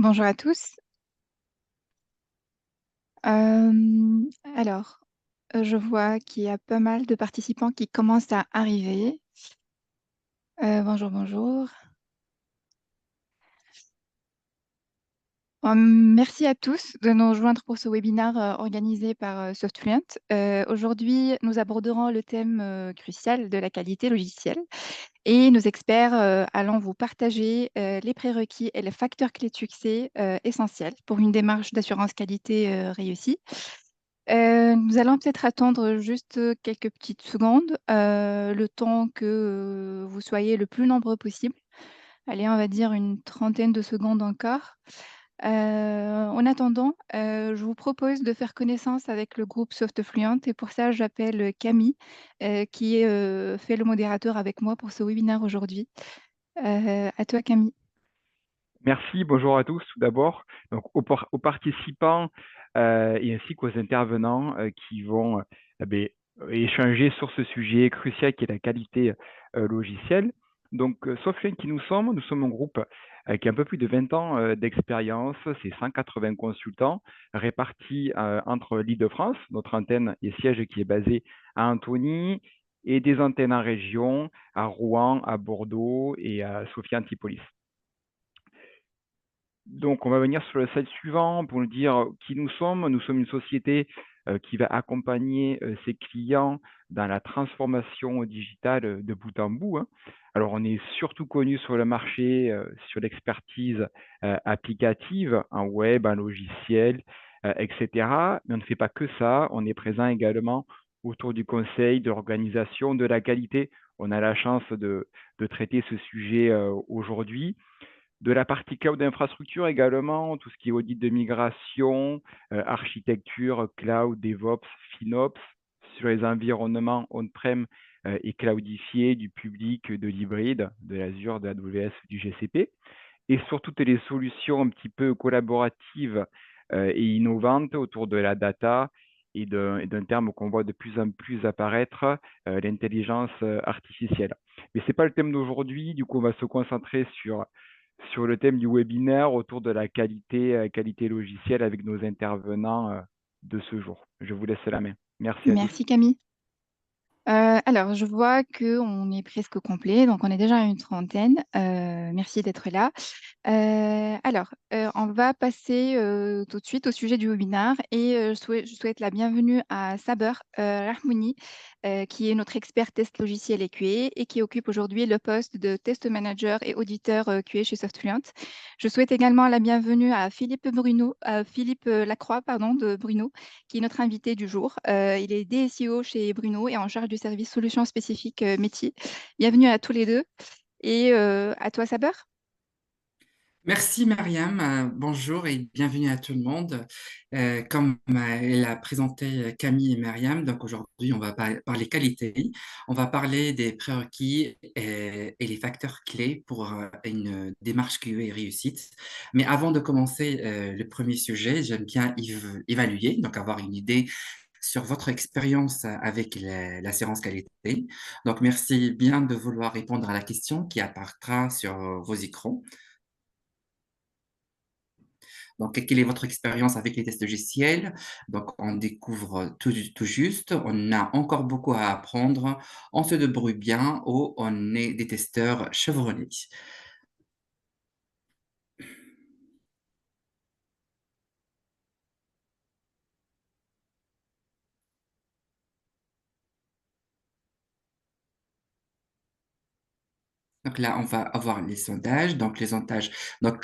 Bonjour à tous. Alors, je vois qu'il y a pas mal de participants qui commencent à arriver. Bonjour, bonjour. Merci à tous de nous rejoindre pour ce webinaire organisé par Softfluent. Aujourd'hui, nous aborderons le thème crucial de la qualité logicielle et nos experts allons vous partager les prérequis et les facteurs clés de succès essentiels pour une démarche d'assurance qualité réussie. Nous allons peut-être attendre juste quelques petites secondes, le temps que vous soyez le plus nombreux possible. Allez, on va dire une trentaine de secondes encore. En attendant, je vous propose de faire connaissance avec le groupe SoftFluent et pour ça, j'appelle Camille, qui fait le modérateur avec moi pour ce webinaire aujourd'hui. À toi, Camille. Merci, bonjour à tous tout d'abord. Donc aux participants et ainsi qu'aux intervenants qui vont ben, échanger sur ce sujet crucial qui est la qualité logicielle. Donc Software qui nous sommes un groupe qui a un peu plus de 20 ans d'expérience, c'est 180 consultants répartis entre l'Île-de-France, notre antenne et siège qui est basé à Antony, et des antennes en région, à Rouen, à Bordeaux et à Sophia Antipolis. Donc, on va venir sur le slide suivant pour nous dire qui nous sommes. Nous sommes une société qui va accompagner ses clients dans la transformation digitale de bout en bout, hein. Alors, on est surtout connu sur le marché sur l'expertise applicative, en web, en logiciel, etc. Mais on ne fait pas que ça. On est présent également autour du conseil, de l'organisation, de la qualité. On a la chance de traiter ce sujet aujourd'hui de la partie cloud d'infrastructure également, tout ce qui est audit de migration, architecture, cloud, DevOps, FinOps, sur les environnements on-prem et cloudifiés, du public, de l'hybride, de l'Azure, de l'AWS, du GCP, et sur toutes les solutions un petit peu collaboratives et innovantes autour de la data et d'un terme qu'on voit de plus en plus apparaître, l'intelligence artificielle. Mais ce n'est pas le thème d'aujourd'hui, du coup on va se concentrer sur le thème du webinaire autour de la qualité logicielle avec nos intervenants de ce jour. Je vous laisse la main. Merci à tous. Merci, Camille. Alors, je vois qu'on est presque complet, donc on est déjà à une trentaine. Merci d'être là. On va passer tout de suite au sujet du webinaire et je souhaite la bienvenue à Saber Rahmouni, qui est notre expert test logiciel et QA et qui occupe aujourd'hui le poste de test manager et auditeur QA chez Softfluent. Je souhaite également la bienvenue à Philippe Lacroix, pardon, de Bruno, qui est notre invité du jour. Il est DSIO chez Bruno et en charge du service solutions spécifiques métier. Bienvenue à tous les deux et à toi, Saber. Merci Mariam. Bonjour et bienvenue à tout le monde. Comme elle a présenté Camille et Mariam, donc aujourd'hui on va parler qualité, on va parler des prérequis et les facteurs clés pour une démarche QA réussite. Mais avant de commencer le premier sujet, j'aime bien évaluer, donc avoir une idée sur votre expérience avec l'assurance qualité. Donc merci bien de vouloir répondre à la question qui apparaîtra sur vos écrans. Donc, quelle est votre expérience avec les tests logiciels? Donc, on découvre tout juste, on a encore beaucoup à apprendre, on se débrouille bien ou on est des testeurs chevronnés. Donc là, on va avoir les sondages. Donc les sondages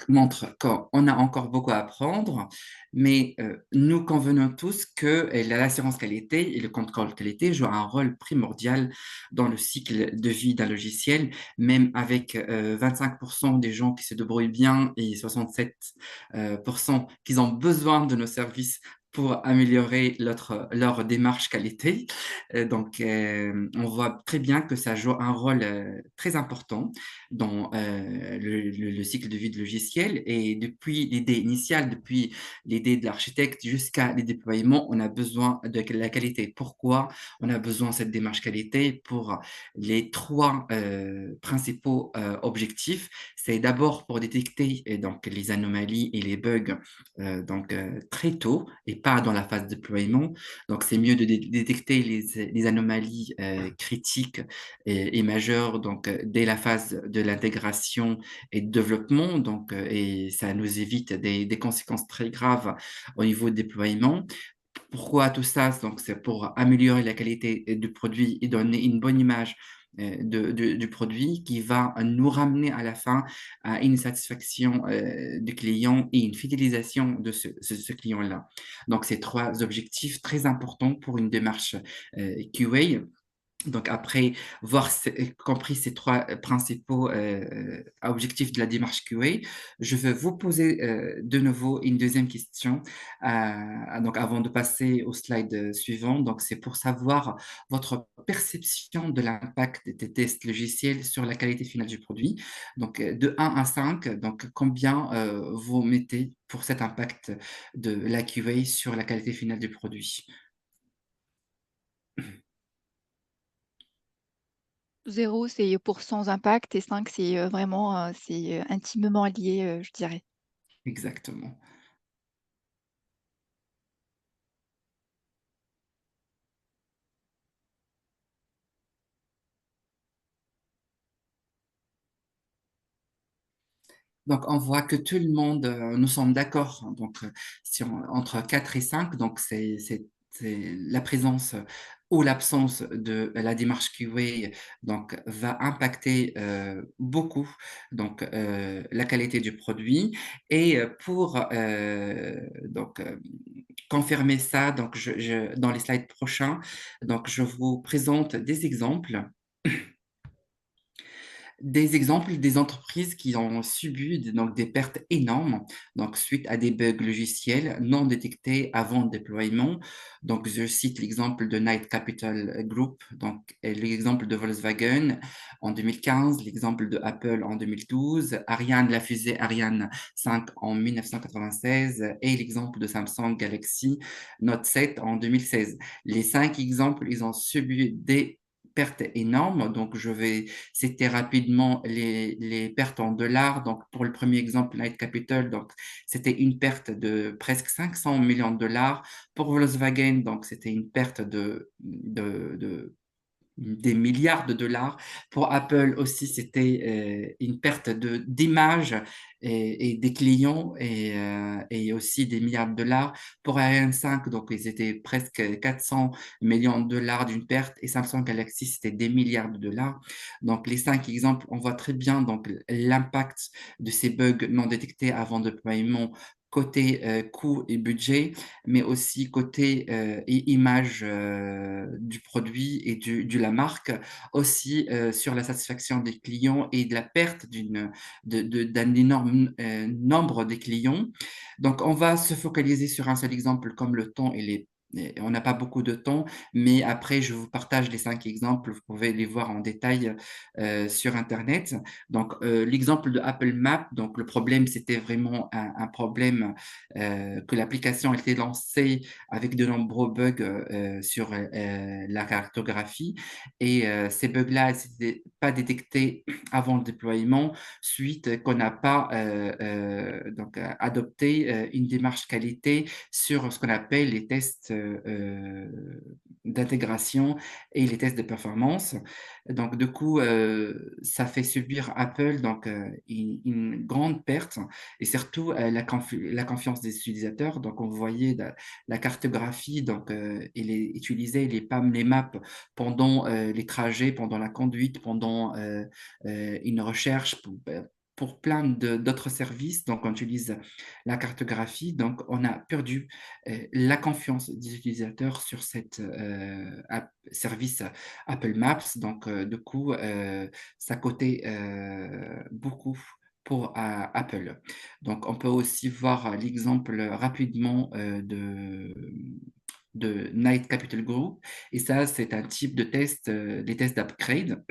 montrent qu'on a encore beaucoup à apprendre, mais nous convenons tous que l'assurance qualité et le contrôle qualité jouent un rôle primordial dans le cycle de vie d'un logiciel, même avec 25% des gens qui se débrouillent bien et 67% qui ont besoin de nos services pour améliorer leur démarche qualité. On voit très bien que ça joue un rôle très important dans le cycle de vie de logiciel. Et depuis l'idée initiale, depuis l'idée de l'architecte jusqu'à les déploiements, on a besoin de la qualité. Pourquoi on a besoin de cette démarche qualité? Pour les trois principaux objectifs. C'est d'abord pour détecter donc, les anomalies et les bugs très tôt et pas dans la phase de déploiement. Donc, c'est mieux de détecter les anomalies critiques et majeures donc, dès la phase de l'intégration et de développement. Donc, et ça nous évite des conséquences très graves au niveau de déploiement. Pourquoi tout ça? Donc, c'est pour améliorer la qualité du produit et donner une bonne image du produit qui va nous ramener à la fin à une satisfaction du client et une fidélisation de ce client-là. Donc, c'est trois objectifs très importants pour une démarche QA. Donc, après avoir compris ces trois principaux objectifs de la démarche QA, je vais vous poser de nouveau une deuxième question. Donc, avant de passer au slide suivant, donc c'est pour savoir votre perception de l'impact des tests logiciels sur la qualité finale du produit. Donc, de 1 à 5, donc combien vous mettez pour cet impact de la QA sur la qualité finale du produit? 0, c'est pour sans impact et 5, c'est, vraiment, c'est, intimement lié, je dirais. Exactement. Donc, on voit que tout le monde, nous sommes d'accord. Donc, entre 4 et 5, donc c'est la présence ou l'absence de la démarche QA donc, va impacter beaucoup donc, la qualité du produit. Et pour confirmer ça, donc dans les slides prochains, donc, je vous présente des exemples des entreprises qui ont subi donc, des pertes énormes donc, suite à des bugs logiciels non détectés avant le déploiement. Donc, je cite l'exemple de Knight Capital Group, donc, et l'exemple de Volkswagen en 2015, l'exemple de Apple en 2012, Ariane, la fusée Ariane 5 en 1996 et l'exemple de Samsung Galaxy Note 7 en 2016. Les cinq exemples, ils ont subi des pertes énormes. Donc, je vais c'était rapidement les pertes en dollars. Donc, pour le premier exemple, Light Capital, donc, c'était une perte de presque 500 millions de dollars. Pour Volkswagen, donc, c'était une perte des milliards de dollars. Pour Apple aussi, c'était une perte d'image et des clients et aussi des milliards de dollars. Pour Ariane 5, donc ils étaient presque 400 millions de dollars d'une perte et Samsung Galaxy, c'était des milliards de dollars. Donc les cinq exemples, on voit très bien donc l'impact de ces bugs non détectés avant déploiement côté coût et budget, mais aussi côté image du produit et de la marque, aussi sur la satisfaction des clients et de la perte d'un énorme nombre des clients. Donc, on va se focaliser sur un seul exemple comme le temps et on n'a pas beaucoup de temps, mais après, je vous partage les cinq exemples. Vous pouvez les voir en détail sur Internet. Donc, l'exemple de Apple Maps, donc le problème, c'était vraiment un problème que l'application a été lancée avec de nombreux bugs sur la cartographie. Et ces bugs-là n'étaient pas détectés avant le déploiement, suite qu'on n'a pas adopté une démarche qualité sur ce qu'on appelle les tests d'intégration et les tests de performance. Donc, du coup, ça fait subir Apple donc, une grande perte et surtout la confiance des utilisateurs. Donc, on voyait la cartographie, donc, il est utilisé les maps pendant les trajets, pendant la conduite, pendant une recherche. Pour plein d'autres services, donc on utilise la cartographie, donc on a perdu la confiance des utilisateurs sur cette service Apple Maps. Donc, du coup, ça coûtait beaucoup pour Apple. Donc, on peut aussi voir l'exemple rapidement de Knight Capital Group. Et ça, c'est un type de test, les tests d'upgrade.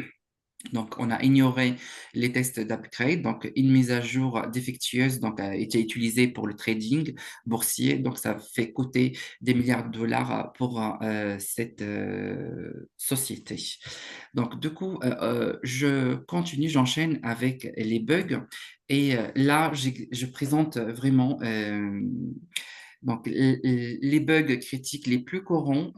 Donc, on a ignoré les tests d'upgrade. Donc, une mise à jour défectueuse donc, a été utilisée pour le trading boursier. Donc, ça fait coûter des milliards de dollars pour cette société. Donc, du coup, je continue, j'enchaîne avec les bugs. Et là, je présente vraiment donc, les bugs critiques les plus courants.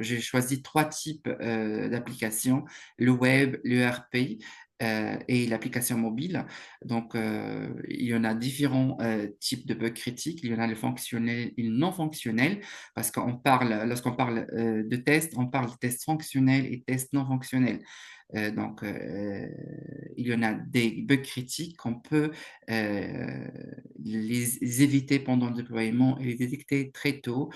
J'ai choisi trois types d'applications, le web, le RP et l'application mobile. Donc, il y en a différents types de bugs critiques. Il y en a le fonctionnel et le non fonctionnel, parce lorsqu'on parle de tests, on parle de tests fonctionnels et tests non fonctionnels. Donc, il y en a des bugs critiques qu'on peut euh, les éviter pendant le déploiement et les détecter très tôt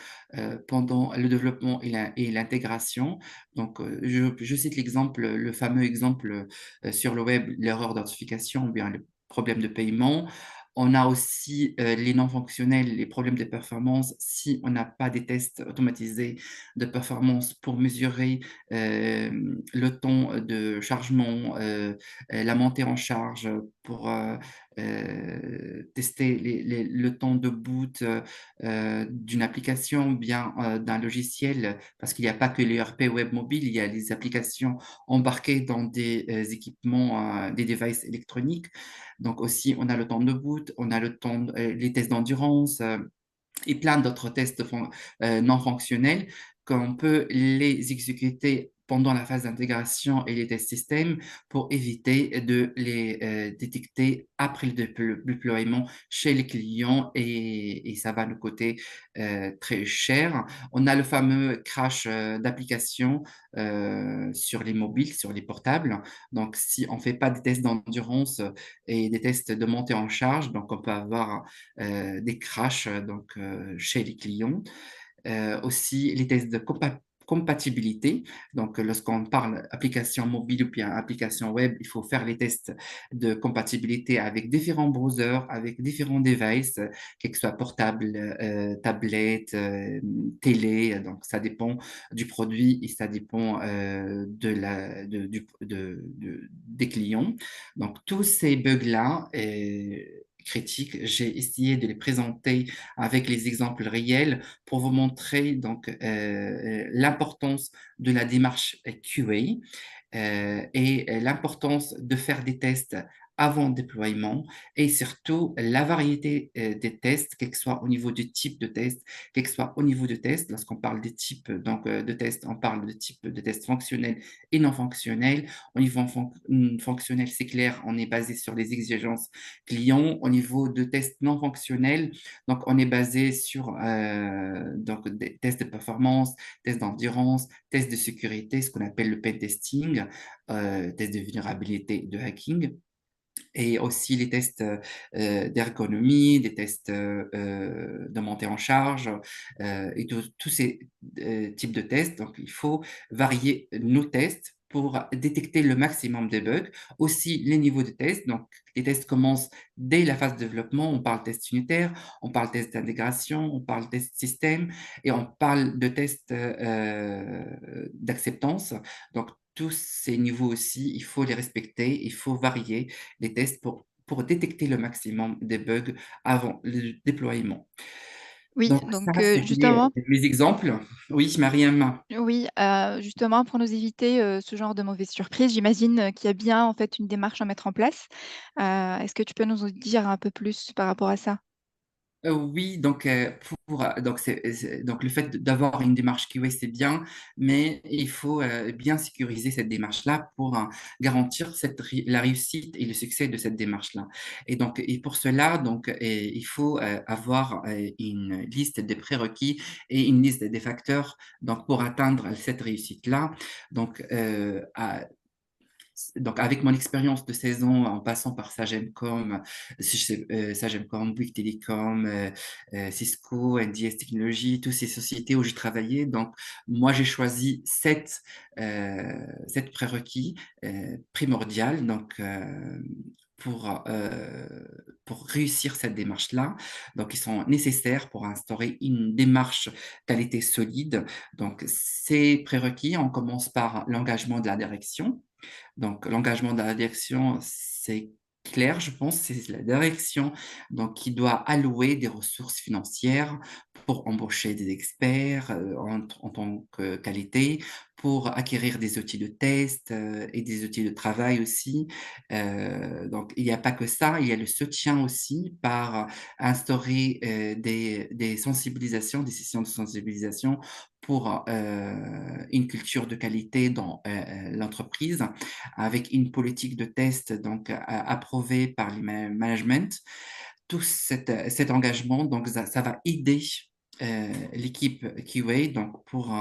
pendant le développement et l'intégration. Donc, je cite l'exemple, le fameux exemple sur le web, l'erreur d'authentification ou bien le problème de paiement. On a aussi les non fonctionnels, les problèmes de performance, si on n'a pas des tests automatisés de performance pour mesurer le temps de chargement, la montée en charge, pour tester le temps de boot d'une application, bien d'un logiciel, parce qu'il n'y a pas que les ERP web mobile, il y a les applications embarquées dans des équipements, des devices électroniques. Donc aussi, on a le temps de boot, on a les tests d'endurance et plein d'autres tests non fonctionnels qu'on peut les exécuter pendant la phase d'intégration et les tests système pour éviter de les détecter après le déploiement chez les clients et ça va nous coûter très cher. On a le fameux crash d'application sur les mobiles, sur les portables. Donc, si on ne fait pas des tests d'endurance et des tests de montée en charge, donc on peut avoir des crashs donc, chez les clients. Aussi, les tests de compatibilité. Donc, lorsqu'on parle application mobile ou bien application web, il faut faire les tests de compatibilité avec différents browsers, avec différents devices, quels que soient portables, tablettes, télé. Donc, ça dépend du produit et ça dépend des clients. Donc, tous ces bugs-là, critiques, j'ai essayé de les présenter avec les exemples réels pour vous montrer donc l'importance de la démarche QA et l'importance de faire des tests avant le déploiement et surtout la variété des tests, quel que soit au niveau du type de test, quel que soit au niveau de test. Lorsqu'on parle des types donc, de tests, on parle de type de tests fonctionnels et non fonctionnels. Au niveau fonctionnel, c'est clair, on est basé sur les exigences clients. Au niveau de tests non fonctionnels, donc on est basé sur donc des tests de performance, tests d'endurance, tests de sécurité, ce qu'on appelle le pen testing, tests de vulnérabilité, de hacking et aussi les tests d'ergonomie, des tests de montée en charge et tous ces types de tests. Donc, il faut varier nos tests pour détecter le maximum de bugs. Aussi, les niveaux de tests. Donc, les tests commencent dès la phase de développement. On parle test unitaire, on parle test d'intégration, on parle test système et on parle de tests d'acceptance. Donc, tous ces niveaux aussi, il faut les respecter, il faut varier les tests pour détecter le maximum des bugs avant le déploiement. Oui, Donc, ça, donc c'était justement, mes exemples. Oui, Mariam. oui, justement pour nous éviter, ce genre de mauvaises surprises, j'imagine, qu'il y a bien, en fait, une démarche à mettre en place. Est-ce que tu peux nous en dire un peu plus par rapport à ça? Oui, donc, donc, donc le fait d'avoir une démarche QA, c'est bien, mais il faut bien sécuriser cette démarche-là pour garantir la réussite et le succès de cette démarche-là. Et donc, et pour cela, donc, il faut avoir une liste des prérequis et une liste des facteurs donc, pour atteindre cette réussite-là. Donc, donc, avec mon expérience de 16 ans, en passant par Sagemcom, Sagemcom, Bouygues Telecom, Cisco, NDS Technologies, toutes ces sociétés où j'ai travaillé, donc moi j'ai choisi sept prérequis primordiales donc, pour réussir cette démarche-là. Donc, ils sont nécessaires pour instaurer une démarche qualité solide. Donc, ces prérequis, on commence par l'engagement de la direction. Donc, l'engagement de la direction, c'est clair, je pense, c'est la direction donc, qui doit allouer des ressources financières pour embaucher des experts en tant que qualité, pour acquérir des outils de test et des outils de travail aussi. Donc, il n'y a pas que ça, il y a le soutien aussi par instaurer des sensibilisations, des sessions de sensibilisation pour une culture de qualité dans l'entreprise avec une politique de test donc approuvée par les management. Tout cet engagement, donc ça va aider l'équipe QA donc pour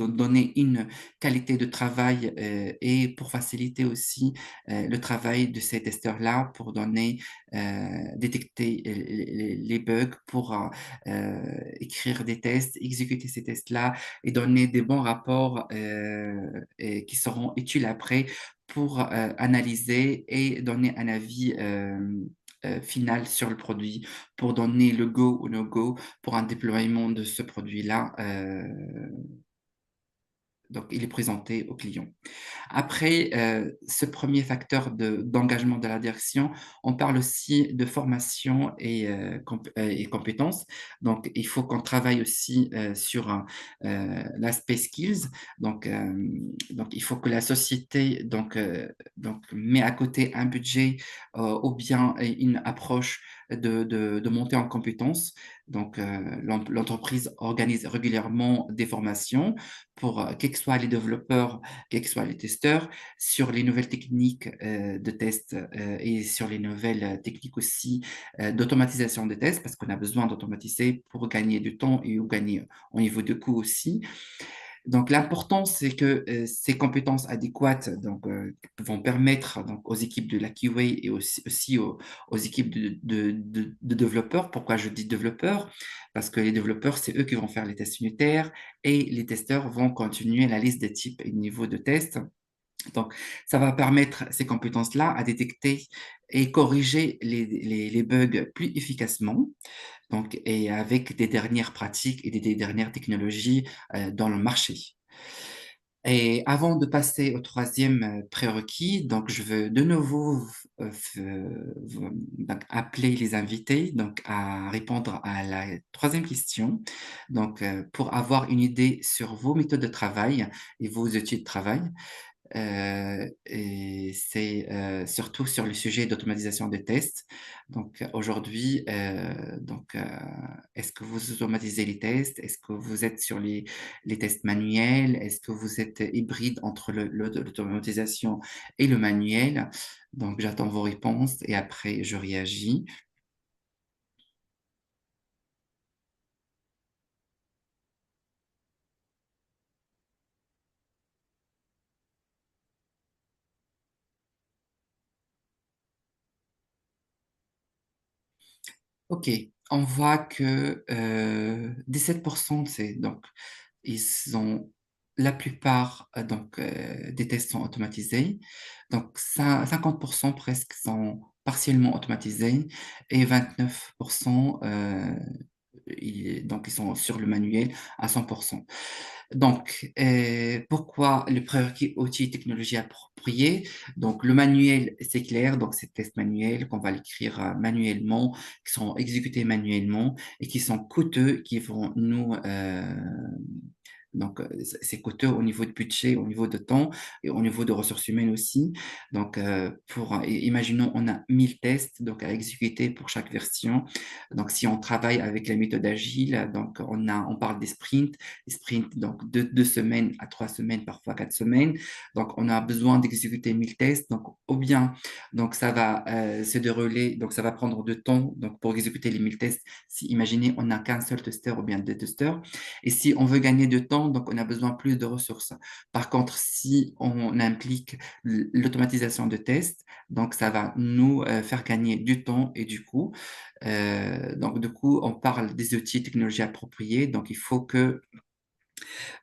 donner une qualité de travail et pour faciliter aussi le travail de ces testeurs-là, pour détecter les bugs, pour écrire des tests, exécuter ces tests-là et donner des bons rapports et qui seront utiles après pour analyser et donner un avis final sur le produit, pour donner le go ou no go pour un déploiement de ce produit-là. Donc, il est présenté au client. Après ce premier facteur d'engagement de la direction, on parle aussi de formation et compétences. Donc, il faut qu'on travaille aussi sur l'aspect skills. Donc, il faut que la société met à côté un budget ou bien une approche de montée en compétences. Donc, l'entreprise organise régulièrement des formations pour quels que soient les développeurs, quels que soient les testeurs, sur les nouvelles techniques de test et sur les nouvelles techniques aussi d'automatisation des tests, parce qu'on a besoin d'automatiser pour gagner du temps et gagner au niveau de coût aussi. Donc, l'important, c'est que ces compétences adéquates vont permettre donc, aux équipes de la QA et aussi aux équipes de développeurs. Pourquoi je dis développeurs? Parce que les développeurs, c'est eux qui vont faire les tests unitaires et les testeurs vont continuer la liste des types et niveaux de tests. Donc, ça va permettre ces compétences-là à détecter et corriger les bugs plus efficacement, donc, et avec des dernières pratiques et des dernières technologies dans le marché. Et avant de passer au troisième prérequis, donc je veux de nouveau donc, appeler les invités donc, à répondre à la troisième question, donc pour avoir une idée sur vos méthodes de travail et vos outils de travail. Et c'est surtout sur le sujet d'automatisation des tests. Donc aujourd'hui, est-ce que vous automatisez les tests? Est-ce que vous êtes sur les tests manuels? Est-ce que vous êtes hybride entre l'automatisation et le manuel? Donc j'attends vos réponses et après je réagis. Ok, on voit que 17%, c'est donc ils ont la plupart des tests sont automatisés. Donc 50% presque sont partiellement automatisés et 29% donc ils sont sur le manuel à 100%. Donc, pourquoi le prérequis outils et technologies appropriées? Donc, le manuel, c'est clair, donc c'est tests manuels qu'on va l'écrire manuellement, qui sont exécutés manuellement et qui sont coûteux, qui vont c'est coûteux au niveau de budget, au niveau de temps et au niveau de ressources humaines aussi. Donc, imaginons, on a 1000 tests donc, à exécuter pour chaque version. Donc, si on travaille avec la méthode agile, donc on parle des sprints donc de 2 semaines à 3 semaines, parfois 4 semaines. Donc, on a besoin d'exécuter 1000 tests. Donc, ou bien, donc ça va se dérouler, donc ça va prendre du temps donc, pour exécuter les 1000 tests. Si, imaginez, on n'a qu'un seul testeur ou bien deux testeurs. Et si on veut gagner du temps, donc on a besoin plus de ressources. Par contre, si on implique l'automatisation de tests, donc ça va nous faire gagner du temps et du coût. Donc, du coup, on parle des outils et technologies appropriées. Donc, il faut que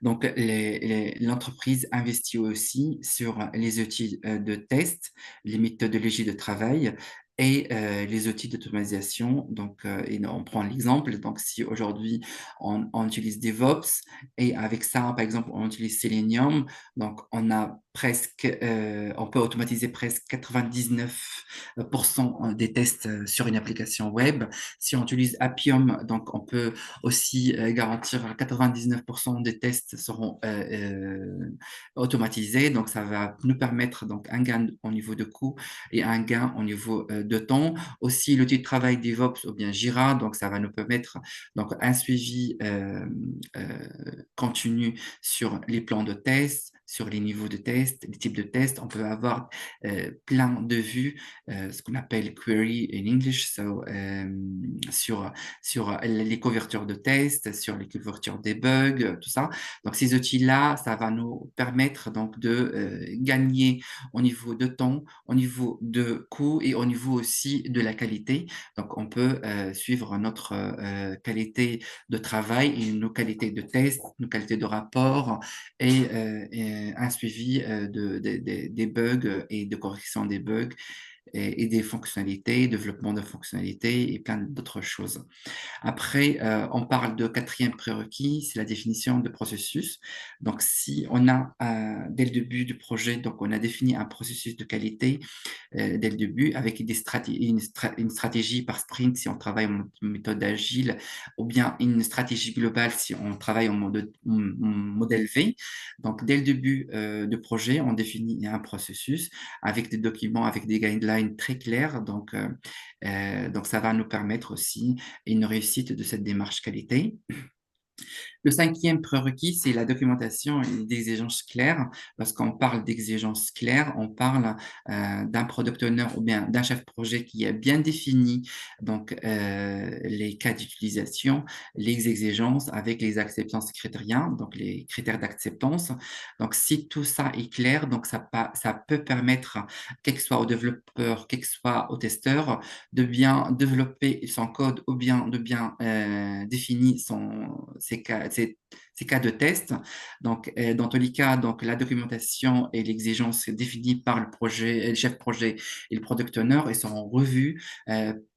l'entreprise investit aussi sur les outils de test, les méthodologies de travail et les outils d'automatisation. Donc, et on prend l'exemple. Donc, si aujourd'hui on utilise DevOps et avec ça, par exemple, on utilise Selenium, donc on a presque, on peut automatiser presque 99% des tests sur une application web. Si on utilise Appium, donc on peut aussi garantir 99% des tests seront automatisés. Donc, ça va nous permettre donc un gain au niveau de coût et un gain au niveau de temps. Aussi, l'outil de travail DevOps ou bien Jira, donc ça va nous permettre donc un suivi continu sur les plans de test, sur les niveaux de test, les types de tests. On peut avoir plein de vues, ce qu'on appelle query in English, sur les couvertures de tests, sur les couvertures des bugs, tout ça. Donc, ces outils-là, ça va nous permettre donc de gagner au niveau de temps, au niveau de coût et au niveau aussi de la qualité. Donc, on peut suivre notre qualité de travail et nos qualités de test, nos qualités de rapport et un suivi des bugs et de correction des bugs et des fonctionnalités, développement de fonctionnalités et plein d'autres choses. Après, on parle de quatrième prérequis, c'est la définition de processus. Donc, si on a, dès le début du projet, donc on a défini un processus de qualité dès le début avec une stratégie par sprint si on travaille en méthode agile ou bien une stratégie globale si on travaille en modèle V. Donc, dès le début du projet, on définit un processus avec des documents, avec des guidelines très clairs. Donc ça va nous permettre aussi une réussite de cette démarche qualité. Le cinquième prérequis, c'est la documentation et d'exigences claires. Lorsqu'on parle d'exigences claires, on parle d'un product owner ou bien d'un chef projet qui a bien défini donc, les cas d'utilisation, les exigences avec les acceptances critériens, donc les critères d'acceptance. Donc, si tout ça est clair, donc ça peut permettre, quel que soit au développeur, quel que soit au testeur, de bien développer son code ou bien de bien définir ces cas de test. Donc, dans tous les cas, donc, la documentation et l'exigence définie par le projet, le chef projet et le product owner, ils seront revus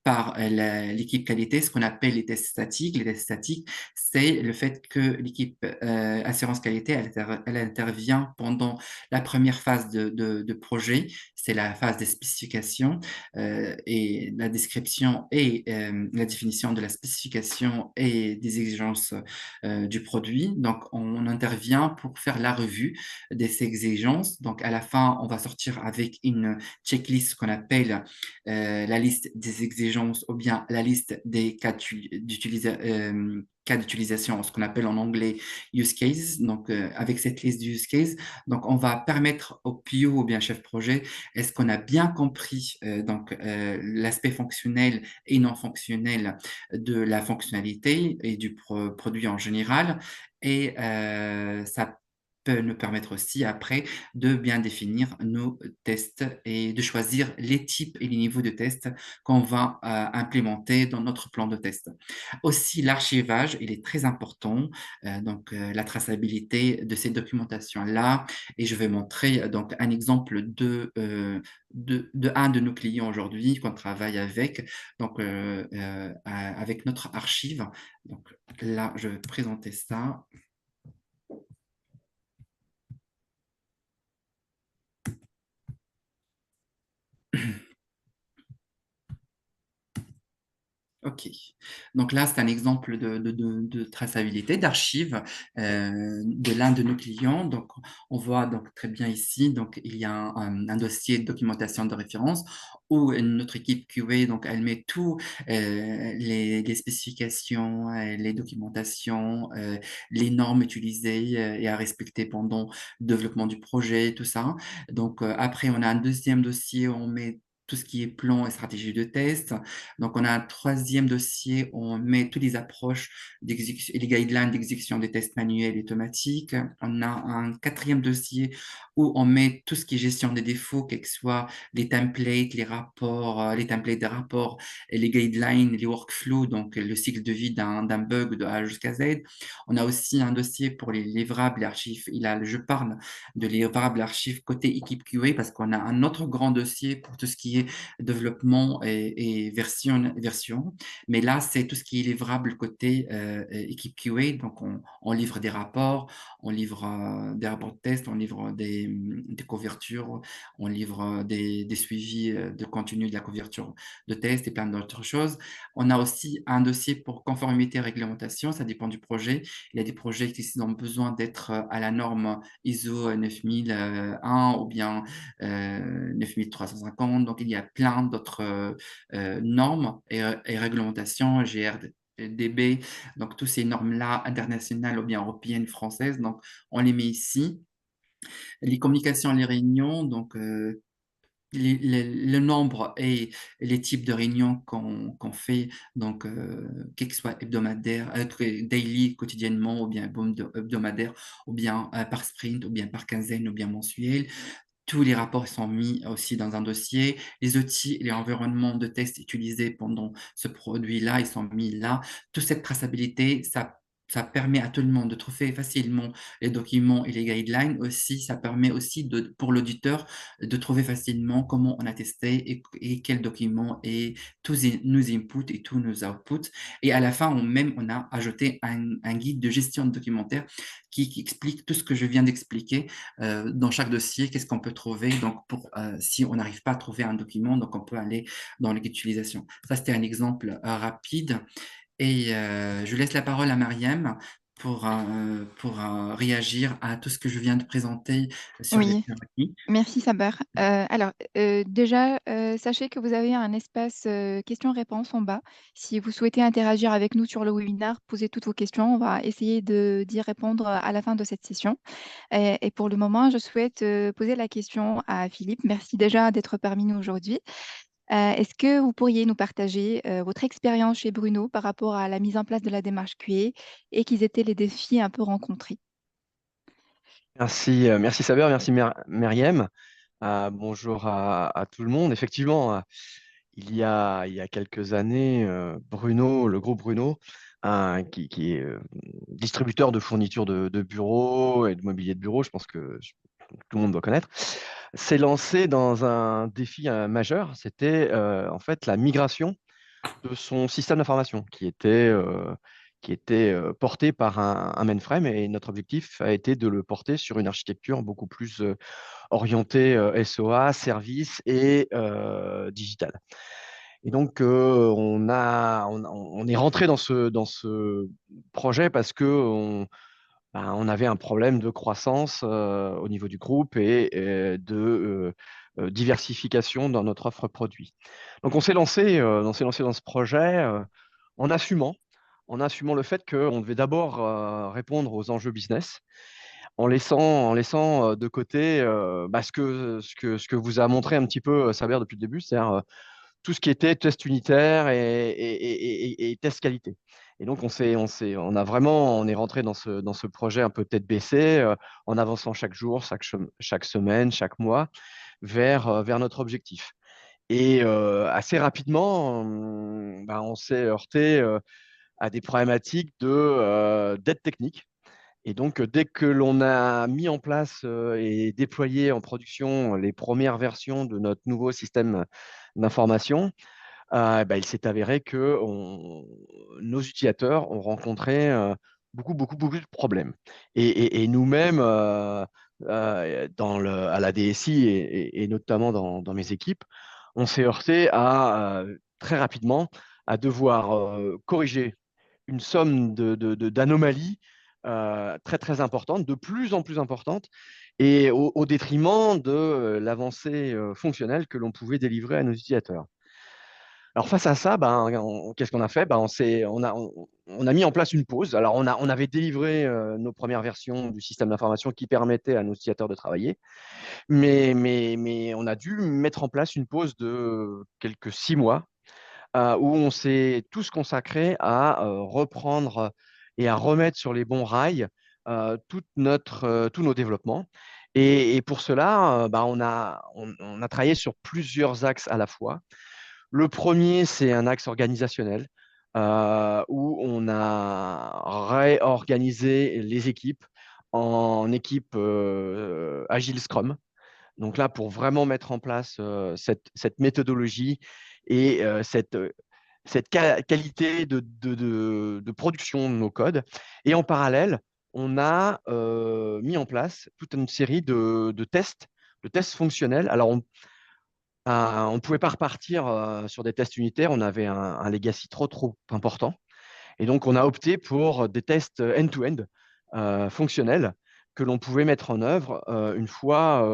par l'équipe qualité, ce qu'on appelle les tests statiques. Les tests statiques, c'est le fait que l'équipe assurance qualité, elle intervient pendant la première phase de projet, c'est la phase des spécifications et la description et la définition de la spécification et des exigences du produit. Donc, on intervient pour faire la revue de ces exigences. Donc, à la fin, on va sortir avec une checklist qu'on appelle la liste des exigences ou bien la liste des cas d'utilisation, ce qu'on appelle en anglais use case. Donc, avec cette liste de use case, donc on va permettre au PO ou bien chef projet, est-ce qu'on a bien compris l'aspect fonctionnel et non fonctionnel de la fonctionnalité et du produit en général. Et ça peut nous permettre aussi après de bien définir nos tests et de choisir les types et les niveaux de tests qu'on va implémenter dans notre plan de test. Aussi, l'archivage, il est très important, la traçabilité de ces documentations-là. Et je vais montrer donc un exemple de un de nos clients aujourd'hui qu'on travaille avec, avec notre archive. Donc là, je vais présenter ça. OK. Donc là, c'est un exemple de traçabilité, d'archives de l'un de nos clients. Donc, on voit donc très bien ici, donc il y a un dossier de documentation de référence où notre équipe QA, donc elle met tous les spécifications, les documentations, les normes utilisées et à respecter pendant le développement du projet, tout ça. Donc, après, on a un deuxième dossier où on met tout ce qui est plan et stratégie de test. Donc, on a un troisième dossier où on met toutes les approches d'exécution et les guidelines d'exécution des tests manuels et automatiques. On a un quatrième dossier où on met tout ce qui est gestion des défauts, quels que soient les templates, les rapports, les templates des rapports, et les guidelines, les workflows, donc le cycle de vie d'un bug de A jusqu'à Z. On a aussi un dossier pour les livrables et archives. Je parle de livrables et archives côté équipe QA parce qu'on a un autre grand dossier pour tout ce qui est est développement et version. Mais là, c'est tout ce qui est livrable côté équipe QA. Donc, on livre des rapports, on livre des rapports de test, on livre des couvertures, on livre des suivis de contenu de la couverture de test et plein d'autres choses. On a aussi un dossier pour conformité et réglementation, ça dépend du projet. Il y a des projets qui ont besoin d'être à la norme ISO 9001 ou bien 9350. Donc, il y a plein d'autres normes et réglementations, GRDB, donc toutes ces normes-là, internationales ou bien européennes, françaises, donc on les met ici. Les communications, les réunions, donc le nombre et les types de réunions qu'on fait, donc quel que soit hebdomadaire, daily, quotidiennement, ou bien hebdomadaire, ou bien par sprint, ou bien par quinzaine, ou bien mensuel. Tous les rapports sont mis aussi dans un dossier. Les outils et les environnements de test utilisés pendant ce produit-là, ils sont mis là. Toute cette traçabilité, ça permet à tout le monde de trouver facilement les documents et les guidelines. Aussi, ça permet aussi pour l'auditeur de trouver facilement comment on a testé et quels documents et tous nos inputs et tous nos outputs. Et à la fin, on a ajouté un guide de gestion de documentaire qui explique tout ce que je viens d'expliquer dans chaque dossier, qu'est-ce qu'on peut trouver. Donc, si on n'arrive pas à trouver un document, donc on peut aller dans l'utilisation. Ça, c'était un exemple rapide. Et je laisse la parole à Mariam pour réagir à tout ce que je viens de présenter sur les Oui, prérequis. merci Saber. Alors, déjà, sachez que vous avez un espace questions-réponses en bas. Si vous souhaitez interagir avec nous sur le webinaire, posez toutes vos questions. On va essayer d'y répondre à la fin de cette session. Et pour le moment, je souhaite poser la question à Philippe. Merci déjà d'être parmi nous aujourd'hui. Est-ce que vous pourriez nous partager votre expérience chez Bruno par rapport à la mise en place de la démarche QA et quels étaient les défis un peu rencontrés? Merci, merci Saber, merci Meriem. Bonjour à tout le monde. Effectivement, il y a quelques années, Bruno, le groupe Bruno, qui est distributeur de fournitures de bureaux et de mobilier de bureau, je pense que tout le monde doit connaître, s'est lancé dans un défi majeur. C'était en fait la migration de son système d'information qui était porté par un mainframe, et notre objectif a été de le porter sur une architecture beaucoup plus orientée SOA, service et digital. Et donc, on est rentré dans ce projet parce que on avait un problème de croissance au niveau du groupe et de diversification dans notre offre produit. Donc, on s'est lancé dans ce projet en assumant, le fait qu'on devait d'abord répondre aux enjeux business, en laissant de côté ce que vous a montré un petit peu Saber depuis le début, c'est-à-dire tout ce qui était test unitaire et test qualité. Et donc, on est rentré dans ce projet un peu tête baissée, en avançant chaque jour, chaque semaine, chaque mois, vers notre objectif. Et assez rapidement, on s'est heurté à des problématiques d'aide technique. Et donc, dès que l'on a mis en place et déployé en production les premières versions de notre nouveau système d'information, il s'est avéré que nos utilisateurs ont rencontré beaucoup, beaucoup, beaucoup de problèmes. Et nous-mêmes, à la DSI et notamment dans mes équipes, on s'est heurté très rapidement à devoir corriger une somme d'anomalies très, très importantes, de plus en plus importantes, et au détriment de l'avancée fonctionnelle que l'on pouvait délivrer à nos utilisateurs. Alors face à ça, qu'est-ce qu'on a fait? On a mis en place une pause. Alors on avait délivré nos premières versions du système d'information qui permettaient à nos utilisateurs de travailler, mais on a dû mettre en place une pause de quelques 6 mois où on s'est tous consacrés à reprendre et à remettre sur les bons rails tous nos développements. Et pour cela, on a travaillé sur plusieurs axes à la fois. Le premier, c'est un axe organisationnel où on a réorganisé les équipes en équipes Agile Scrum. Donc là, pour vraiment mettre en place cette méthodologie et cette qualité de production de nos codes. Et en parallèle, on a mis en place toute une série de tests fonctionnels. Alors, on ne pouvait pas repartir sur des tests unitaires, on avait un legacy trop important. Et donc, on a opté pour des tests end-to-end fonctionnels que l'on pouvait mettre en œuvre une fois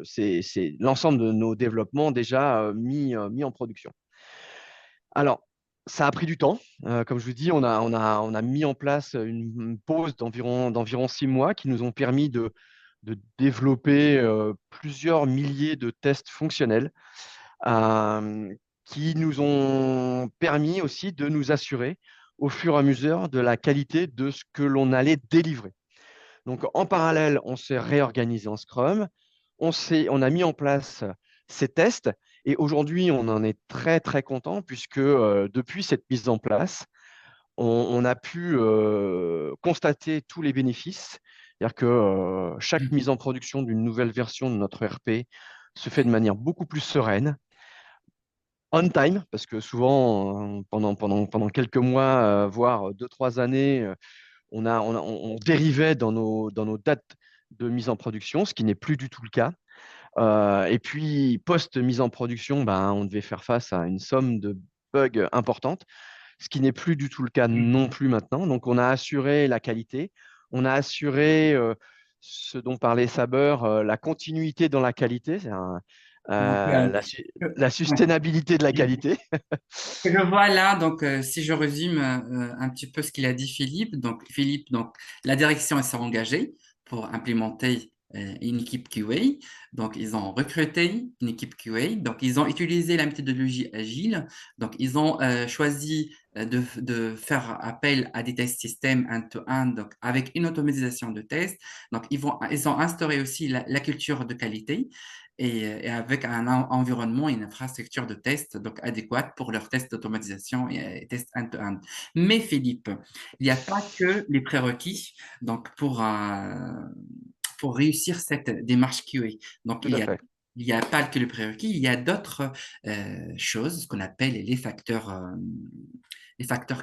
c'est l'ensemble de nos développements déjà mis en production. Alors, ça a pris du temps. Comme je vous dis, on a mis en place une pause d'environ 6 mois qui nous ont permis de développer plusieurs milliers de tests fonctionnels euh, qui nous ont permis aussi de nous assurer au fur et à mesure de la qualité de ce que l'on allait délivrer. Donc, en parallèle, on s'est réorganisé en Scrum, on a mis en place ces tests et aujourd'hui, on en est très content puisque depuis cette mise en place, on a pu constater tous les bénéfices. C'est-à-dire que chaque mise en production d'une nouvelle version de notre ERP se fait de manière beaucoup plus sereine, on time, parce que souvent, pendant quelques mois, voire 2, 3 années, on dérivait dans nos dates de mise en production, ce qui n'est plus du tout le cas. Et puis, post-mise en production, ben, on devait faire face à une somme de bugs importantes, ce qui n'est plus du tout le cas non plus maintenant. Donc, on a assuré la qualité, on a assuré ce dont parlait Saber, la continuité dans la qualité, Donc, la sustainabilité de la qualité. je vois là, donc si je résume un petit peu ce qu'il a dit Philippe, donc la direction s'est engagée pour implémenter une équipe QA. Donc, ils ont recruté une équipe QA. Donc, ils ont utilisé la méthodologie agile. Donc, ils ont choisi de faire appel à des tests système end-to-end, donc avec une automatisation de tests. Donc, ils ont instauré aussi la culture de qualité et avec un environnement et une infrastructure de tests donc adéquate pour leurs tests d'automatisation et tests end-to-end. Mais Philippe, il n'y a pas que les prérequis donc pour réussir cette démarche QA. Donc, Tout à fait. il n'y a pas que les prérequis, il y a d'autres choses, ce qu'on appelle les facteurs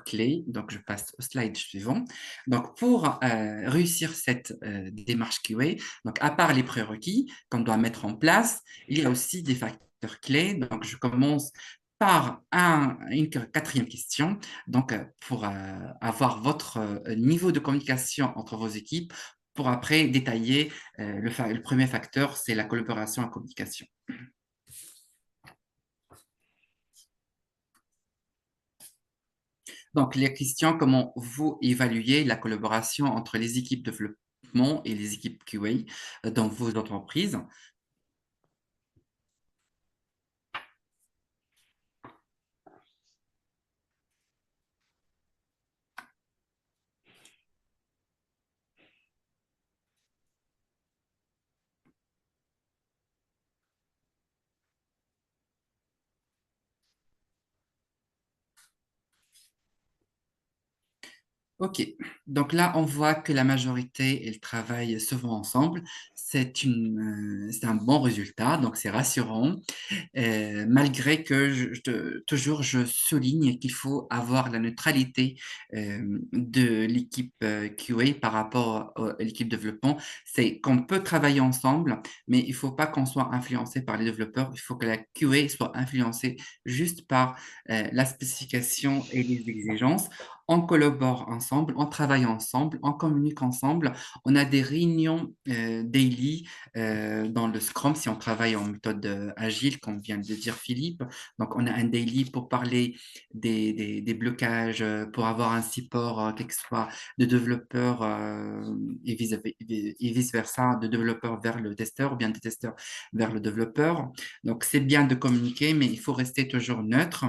clés. Donc, je passe au slide suivant. Donc, pour réussir cette démarche QA, donc à part les prérequis qu'on doit mettre en place, il y a aussi des facteurs clés. Donc, je commence par une quatrième question. Donc, pour avoir votre niveau de communication entre vos équipes, pour après détailler le premier facteur, c'est la collaboration et communication. Donc, les questions, comment vous évaluez la collaboration entre les équipes de développement et les équipes QA dans vos entreprises? Ok, donc là, on voit que la majorité, elle travaille souvent ensemble. C'est un bon résultat, donc c'est rassurant. Malgré que toujours je souligne qu'il faut avoir la neutralité de l'équipe QA par rapport à l'équipe développement. C'est qu'on peut travailler ensemble, mais il ne faut pas qu'on soit influencé par les développeurs. Il faut que la QA soit influencée juste par la spécification et les exigences. On collabore ensemble, on travaille ensemble, on communique ensemble. On a des réunions daily dans le Scrum si on travaille en méthode agile, comme vient de dire Philippe. Donc, on a un daily pour parler des blocages, pour avoir un support, quel que soit, de développeurs et vice-versa, de développeurs vers le testeur ou bien des testeurs vers le développeur. Donc, c'est bien de communiquer, mais il faut rester toujours neutre.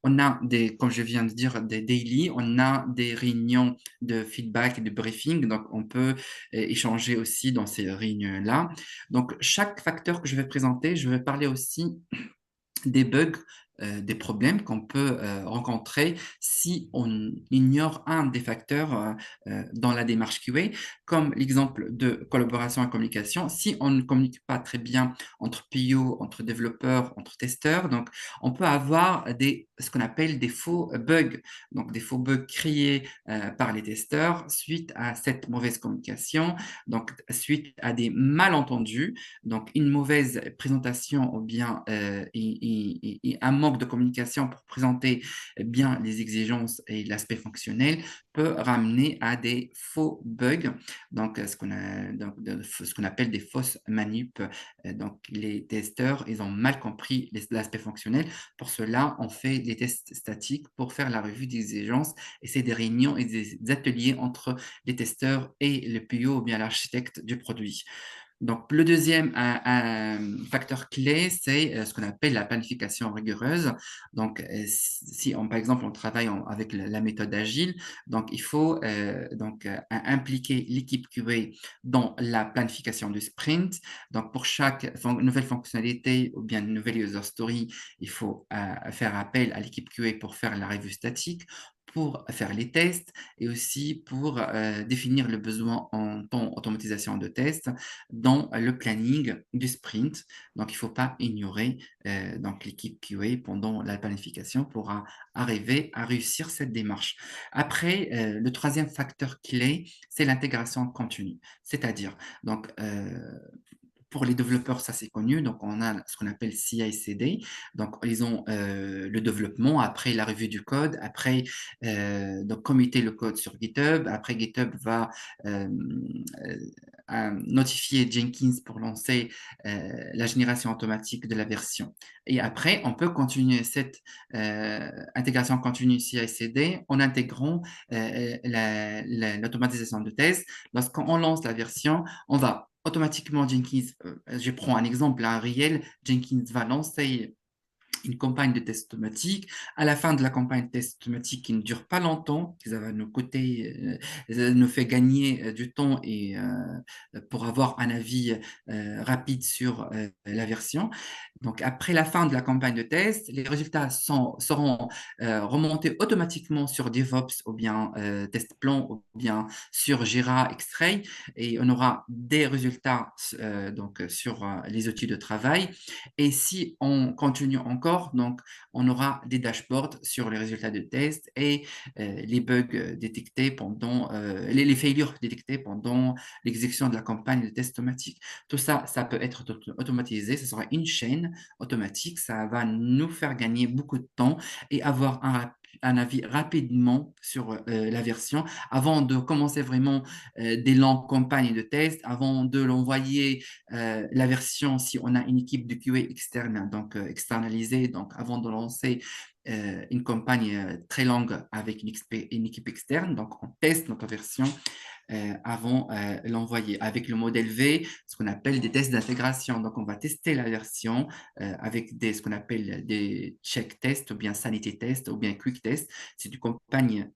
On a comme je viens de dire, des daily, on a des réunions de feedback et de briefing, donc on peut échanger aussi dans ces réunions-là. Donc, chaque facteur que je vais présenter, je vais parler aussi des bugs des problèmes qu'on peut rencontrer si on ignore un des facteurs dans la démarche QA, comme l'exemple de collaboration et communication. Si on ne communique pas très bien entre PO, entre développeurs, entre testeurs, donc on peut avoir ce qu'on appelle des faux bugs, donc des faux bugs créés par les testeurs suite à cette mauvaise communication, donc suite à des malentendus, donc une mauvaise présentation ou bien et un manque de communication pour présenter bien les exigences et l'aspect fonctionnel peut ramener à des faux bugs, donc ce qu'on appelle des fausses manip. Donc les testeurs, ils ont mal compris l'aspect fonctionnel. Pour cela, on fait des tests statiques pour faire la revue d'exigences et c'est des réunions et des ateliers entre les testeurs et le PO ou bien l'architecte du produit. Donc, le deuxième facteur clé, c'est ce qu'on appelle la planification rigoureuse. Donc, si par exemple, on travaille avec la méthode agile, donc il faut impliquer l'équipe QA dans la planification du sprint. Donc, pour chaque nouvelle fonctionnalité ou bien une nouvelle user story, il faut faire appel à l'équipe QA pour faire la revue statique, pour faire les tests et aussi pour définir le besoin en temps automatisation de tests dans le planning du sprint. Donc, il ne faut pas ignorer donc l'équipe QA pendant la planification pour arriver à réussir cette démarche. Après, le troisième facteur clé, c'est l'intégration continue. C'est-à-dire, donc, pour les développeurs, ça c'est connu. Donc, on a ce qu'on appelle CI/CD. Donc, ils ont le développement, après la revue du code, après donc committer le code sur GitHub. Après, GitHub va notifier Jenkins pour lancer la génération automatique de la version. Et après, on peut continuer cette intégration continue CI/CD en intégrant l'automatisation de tests. Lorsqu'on lance la version, on va automatiquement Jenkins, je prends un exemple réel, Jenkins va lancer une campagne de test automatique. À la fin de la campagne de test automatique qui ne dure pas longtemps, qui va nous coûter, nous fait gagner du temps et pour avoir un avis rapide sur la version. Donc, après la fin de la campagne de test, les résultats seront remontés automatiquement sur DevOps ou bien test plan ou bien sur Jira X-Ray et on aura des résultats donc sur les outils de travail. Et si on continue encore, donc on aura des dashboards sur les résultats de test et les bugs détectés pendant les failures détectées pendant l'exécution de la campagne de test automatique. Tout ça, ça peut être automatisé. Ce sera une chaîne automatique. Ça va nous faire gagner beaucoup de temps et avoir un avis rapidement sur la version avant de commencer vraiment des longues campagnes de test, avant de l'envoyer la version si on a une équipe de QA externe, donc externalisée, donc avant de lancer une campagne très longue avec une équipe externe, donc on teste notre version avant l'envoyer avec le modèle V, ce qu'on appelle des tests d'intégration. Donc, on va tester la version avec ce qu'on appelle des check tests ou bien sanity tests ou bien quick tests. C'est une campagne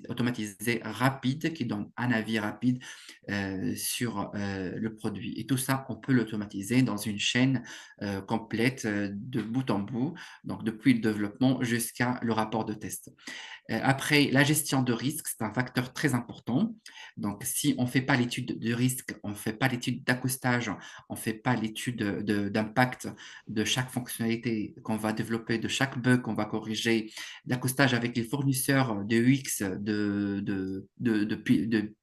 automatisée rapide qui donne un avis rapide sur le produit. Et tout ça, on peut l'automatiser dans une chaîne complète de bout en bout, donc depuis le développement jusqu'à le rapport de test. Après, la gestion de risque, c'est un facteur très important. Donc, si on ne fait pas l'étude de risque, on ne fait pas l'étude d'accostage, on ne fait pas l'étude d'impact de chaque fonctionnalité qu'on va développer, de chaque bug qu'on va corriger, d'accostage avec les fournisseurs de UX, de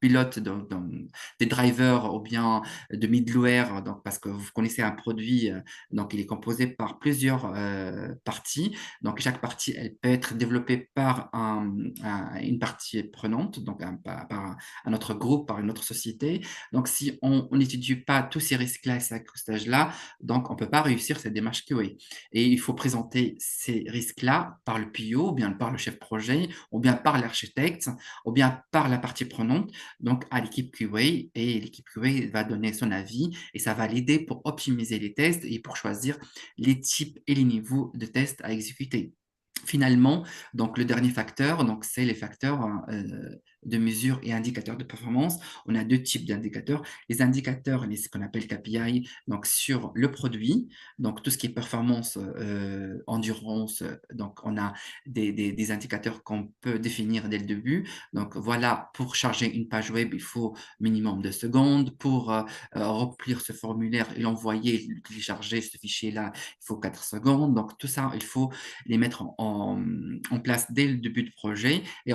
pilotes, des drivers ou bien de middleware, donc, parce que vous connaissez un produit, donc il est composé par plusieurs parties. Donc, chaque partie, elle peut être développée par une partie prenante, donc par un autre groupe, par une autre société. Donc, si on n'étudie pas tous ces risques-là et ces accrochages-là, donc on ne peut pas réussir cette démarche QA. Et il faut présenter ces risques-là par le PO, ou bien par le chef projet, ou bien par l'architecte, ou bien par la partie prenante, donc à l'équipe QA. Et l'équipe QA va donner son avis et ça va l'aider pour optimiser les tests et pour choisir les types et les niveaux de tests à exécuter. Finalement, donc le dernier facteur, donc c'est les facteurs de mesure et indicateurs de performance. On a deux types d'indicateurs. Les indicateurs, ce qu'on appelle KPI, donc sur le produit, donc tout ce qui est performance, endurance, donc on a des indicateurs qu'on peut définir dès le début. Donc voilà, pour charger une page web, il faut minimum 2 secondes. Pour remplir ce formulaire et l'envoyer, télécharger ce fichier-là, il faut 4 secondes. Donc tout ça, il faut les mettre en place dès le début du projet. Et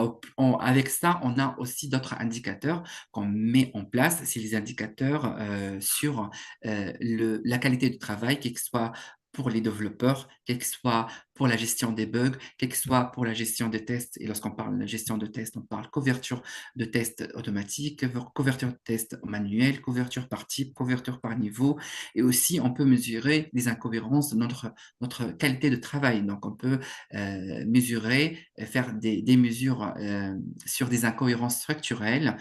avec ça, on a aussi d'autres indicateurs qu'on met en place. C'est les indicateurs sur la qualité du travail, quel que soit pour les développeurs, quel que soit pour la gestion des bugs, quel que soit pour la gestion des tests. Et lorsqu'on parle de gestion de tests, on parle couverture de tests automatique, couverture de tests manuels, couverture par type, couverture par niveau. Et aussi, on peut mesurer les incohérences de notre qualité de travail. Donc, on peut mesurer, faire des mesures sur des incohérences structurelles,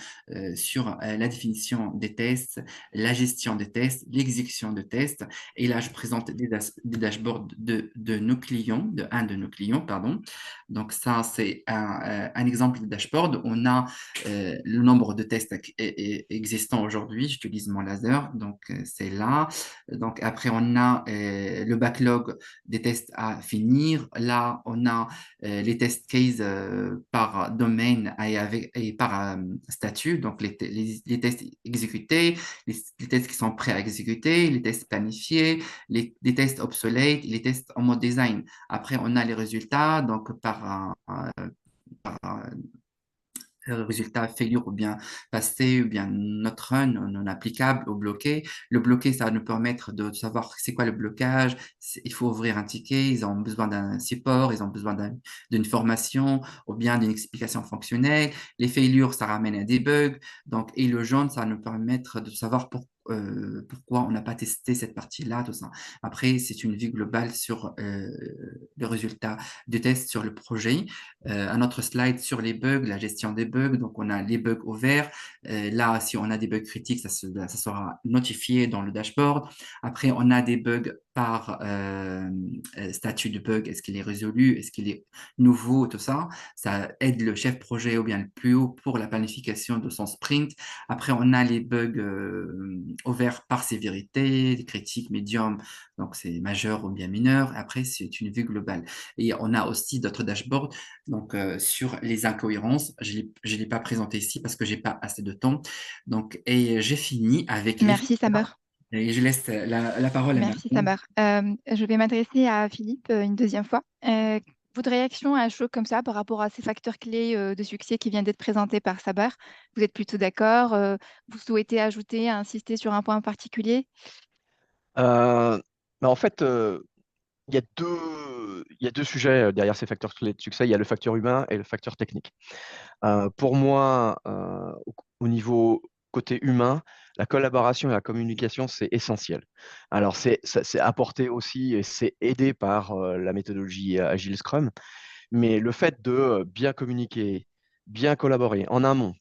sur la définition des tests, la gestion des tests, l'exécution de tests. Et là, je présente des dashboards de nos clients, de un de nos clients, pardon. Donc ça, c'est un exemple de dashboard. On a le nombre de tests existants aujourd'hui. J'utilise mon laser, donc c'est là. Donc après, on a le backlog des tests à finir. Là, on a les test cases par domaine et par statut, donc les tests exécutés, les tests qui sont prêts à exécuter, les tests planifiés, les tests obsolètes, les tests en mode design. Après, on a les résultats, donc par résultat failure ou bien passé ou bien not run, non applicable ou bloqué. Le bloqué, ça va nous permettre de savoir c'est quoi le blocage. Il faut ouvrir un ticket, ils ont besoin d'un support, ils ont besoin d'une formation ou bien d'une explication fonctionnelle. Les failures, ça ramène à des bugs. Donc, et le jaune, ça va nous permettre de savoir pourquoi on n'a pas testé cette partie-là, tout ça. Après, c'est une vue globale sur le résultat du test sur le projet. Un autre slide sur les bugs, la gestion des bugs. Donc, on a les bugs ouverts. Là, si on a des bugs critiques, ça sera notifié dans le dashboard. Après, on a des bugs par statut de bug. Est-ce qu'il est résolu? Est-ce qu'il est nouveau? Tout ça. Ça aide le chef projet ou bien le plus haut pour la planification de son sprint. Après, on a les bugs ouverts par sévérité, critiques, médium. Donc, c'est majeur ou bien mineur. Après, c'est une vue globale. Et on a aussi d'autres dashboards. Donc, sur les incohérences, je ne l'ai pas présenté ici parce que j'ai pas assez de temps. Donc, et j'ai fini avec les Merci feedbacks. Saber. Et je laisse la parole à Merci Mariam. Saber. Je vais m'adresser à Philippe une deuxième fois. Votre réaction à chaud comme ça par rapport à ces facteurs clés de succès qui viennent d'être présentés par Saber, vous êtes plutôt d'accord? Vous souhaitez ajouter, insister sur un point en particulier? En fait, il y a deux sujets derrière ces facteurs clés de succès. Il y a le facteur humain et le facteur technique. Pour moi, au niveau côté humain, la collaboration et la communication, c'est essentiel. Alors, c'est apporté aussi et c'est aidé par la méthodologie Agile Scrum, mais le fait de bien communiquer, bien collaborer en amont,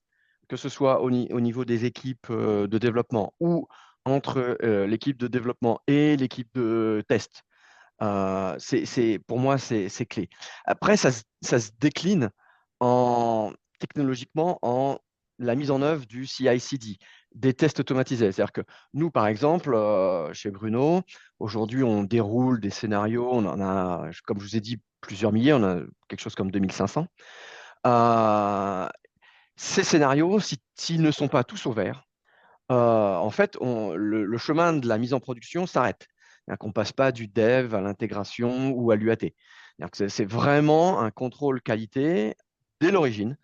que ce soit au niveau des équipes de développement ou entre l'équipe de développement et l'équipe de test, pour moi, c'est clé. Après, ça se décline technologiquement en la mise en œuvre du CI/CD, des tests automatisés. C'est-à-dire que nous, par exemple, chez Bruno, aujourd'hui, on déroule des scénarios. On en a, comme je vous ai dit, plusieurs milliers. On a quelque chose comme 2500. Ces scénarios, s'ils ne sont pas tous au vert, en fait, le chemin de la mise en production s'arrête. On ne passe pas du dev à l'intégration ou à l'UAT. C'est vraiment un contrôle qualité dès l'origine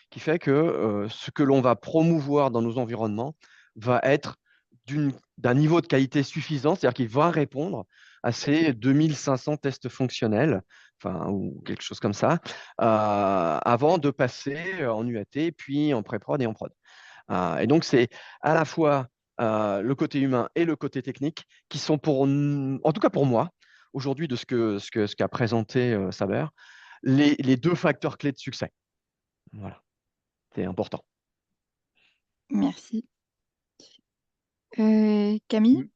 qui fait que ce que l'on va promouvoir dans nos environnements va être d'un niveau de qualité suffisant, c'est-à-dire qu'il va répondre à ces 2500 tests fonctionnels, enfin, ou quelque chose comme ça, avant de passer en UAT, puis en pré-prod et en prod. Et donc, c'est à la fois le côté humain et le côté technique qui sont en tout cas pour moi, aujourd'hui, de ce qu'a présenté Saber, les deux facteurs clés de succès. Voilà, c'est important. Merci. Camille?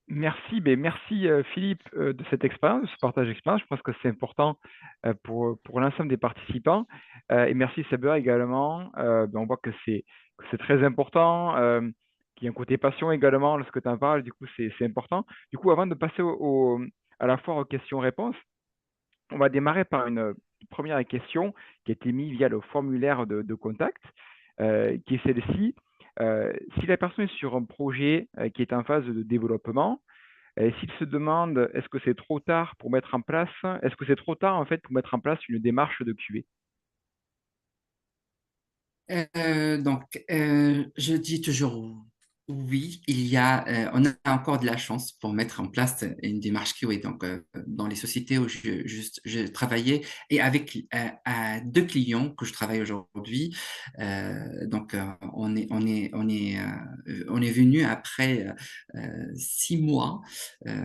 Merci, merci Philippe de cette expérience, de ce partage d'expérience. Je pense que c'est important pour l'ensemble des participants. Et merci Saber également. On voit que c'est très important, qu'il y a un côté passion également lorsque tu en parles, du coup c'est important. Du coup, avant de passer à la fois aux questions-réponses, on va démarrer par une première question qui a été mise via le formulaire de contact, qui est celle-ci. Si la personne est sur un projet qui est en phase de développement, s'il se demande est-ce que c'est trop tard pour mettre en place, est-ce que c'est trop tard en fait pour mettre en place une démarche de QA? Je dis toujours oui, on a encore de la chance pour mettre en place une démarche QA. Dans les sociétés où je travaillais et avec à deux clients que je travaille aujourd'hui, on est venu après 6 mois euh,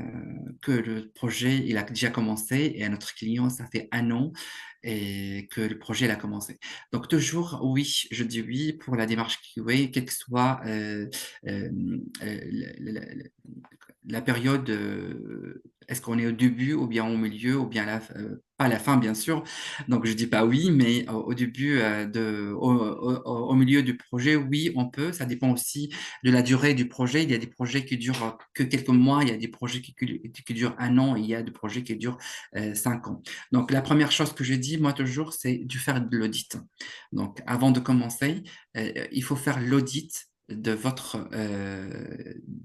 que le projet il a déjà commencé et à notre client ça fait 1 an et que le projet il a commencé. Donc toujours, oui, je dis oui pour la démarche QA, quelle que soit euh, la, la- la période, est-ce qu'on est au début ou bien au milieu ou bien pas à la fin, bien sûr. Donc je dis pas oui, mais au début, au milieu du projet, oui, on peut. Ça dépend aussi de la durée du projet. Il y a des projets qui durent que quelques mois, il y a des projets qui durent 1 an, et il y a des projets qui durent 5 ans. Donc, la première chose que je dis, moi, toujours, c'est de faire de l'audit. Donc, avant de commencer, il faut faire l'audit de votre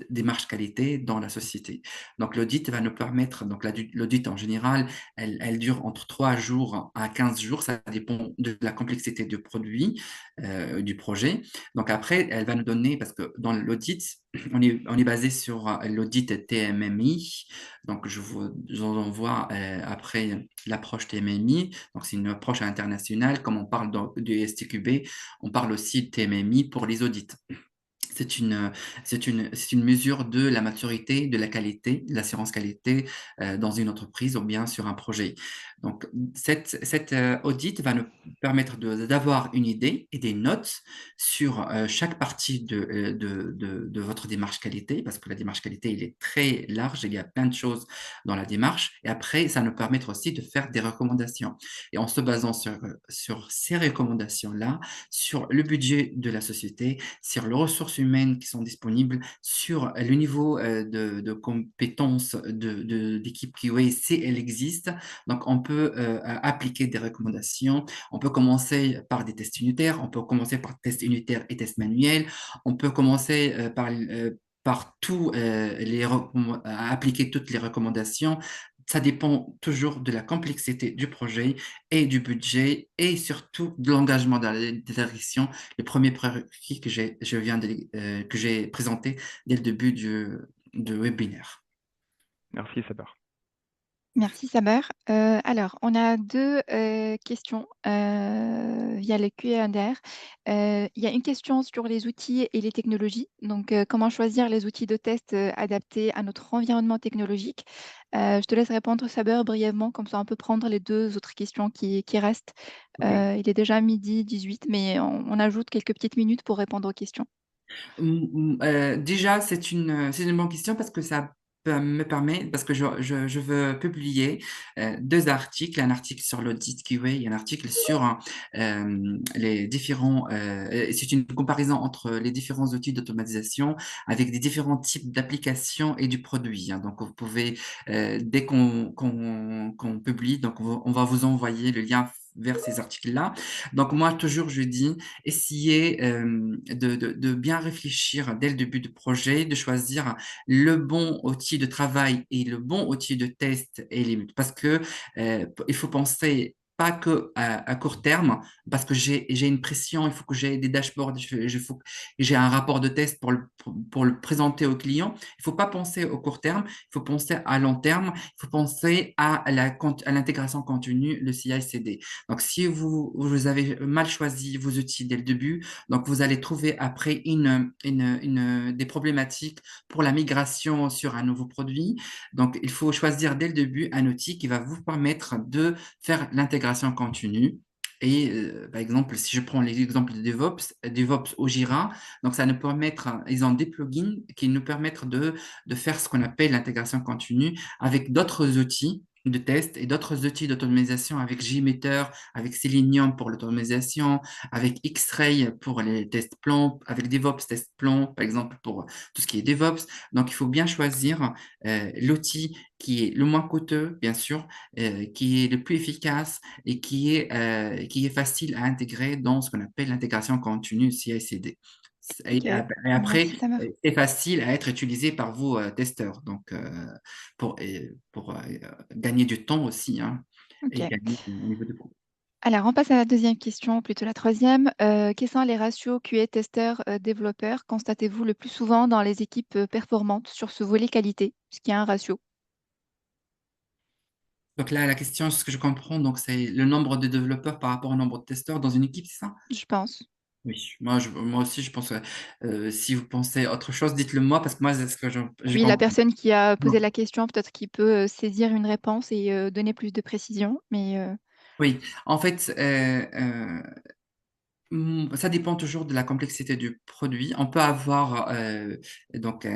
démarche qualité dans la société. Donc, l'audit va nous permettre, donc l'audit en général, elle dure entre 3 jours à 15 jours, ça dépend de la complexité du produit, du projet. Donc, après, elle va nous donner, parce que dans l'audit, on est basé sur l'audit TMMI, donc, je vous envoie après l'approche TMMI. Donc, c'est une approche internationale. Comme on parle du STQB, on parle aussi de TMMI pour les audits. C'est une mesure de la maturité, de la qualité, de l'assurance qualité dans une entreprise ou bien sur un projet. Donc, cette audit va nous permettre d'avoir une idée et des notes sur chaque partie de votre démarche qualité, parce que la démarche qualité, il est très large, il y a plein de choses dans la démarche. Et après, ça nous permet aussi de faire des recommandations. Et en se basant sur ces recommandations-là, sur le budget de la société, sur les ressources humaines qui sont disponibles, sur le niveau de compétences d'équipe QA, si elle existe. Donc, on peut appliquer des recommandations. On peut commencer par des tests unitaires, on peut commencer par tests unitaires et tests manuels, on peut commencer par appliquer toutes les recommandations. Ça dépend toujours de la complexité du projet et du budget et surtout de l'engagement de la direction, le premier prérequis que j'ai présenté dès le début du webinaire. Merci Saber. Merci Saber. Alors, on a deux questions via le Q&A. Il y a une question sur les outils et les technologies. Donc, comment choisir les outils de test adaptés à notre environnement technologique? Je te laisse répondre, Saber, brièvement, comme ça on peut prendre les deux autres questions qui restent. Ok. Il est déjà 12h18, mais on ajoute quelques petites minutes pour répondre aux questions. Déjà, c'est une bonne question parce que ça me permet, parce que je veux publier 2 articles, un article sur l'audit QA et un article sur les différents, c'est une comparaison entre les différents outils d'automatisation avec des différents types d'applications et du produit, hein. Donc, vous pouvez, dès qu'on publie, donc on va vous envoyer le lien vers ces articles-là. Donc, moi, toujours, je dis, essayez de bien réfléchir dès le début du projet, de choisir le bon outil de travail et le bon outil de test parce que il faut penser pas que à court terme, parce que j'ai une pression, il faut que j'ai des dashboards, faut que j'ai un rapport de test pour le présenter au client. Il faut pas penser au court terme, il faut penser à long terme, il faut penser à l'intégration continue, le CI/CD. Donc, si vous avez mal choisi vos outils dès le début, donc vous allez trouver après des problématiques pour la migration sur un nouveau produit. Donc, il faut choisir dès le début un outil qui va vous permettre de faire l'intégration continue. Et par exemple, si je prends l'exemple de DevOps au Jira, donc ça nous permettre, ils ont des plugins qui nous permettent de faire ce qu'on appelle l'intégration continue avec d'autres outils de test et d'autres outils d'automatisation avec JMeter, avec Selenium pour l'automatisation, avec X-Ray pour les tests plans, avec DevOps test plan, par exemple, pour tout ce qui est DevOps. Donc, il faut bien choisir l'outil qui est le moins coûteux, bien sûr, qui est le plus efficace et qui est facile à intégrer dans ce qu'on appelle l'intégration continue CI/CD. Et, Ok, et après, merci Samer. c'est facile à être utilisé par vos testeurs. Donc, pour gagner du temps aussi, hein, et Ok. gagner au niveau du coût. Alors, on passe à la deuxième question, plutôt la troisième. Quels sont les ratios QA testeur-développeur constatez-vous le plus souvent dans les équipes performantes sur ce volet qualité? Est-ce qu'il y a un ratio, Donc là, la question, ce que je comprends, donc c'est le nombre de développeurs par rapport au nombre de testeurs dans une équipe, c'est ça? je pense? Oui, moi aussi, je pense, si vous pensez autre chose, dites-le moi, parce que moi, c'est ce que je Oui, la comprends. personne qui a posé Non. la question, peut-être qu'il peut saisir une réponse et donner plus de précision, mais Oui, en fait, ça dépend toujours de la complexité du produit. On peut avoir, donc,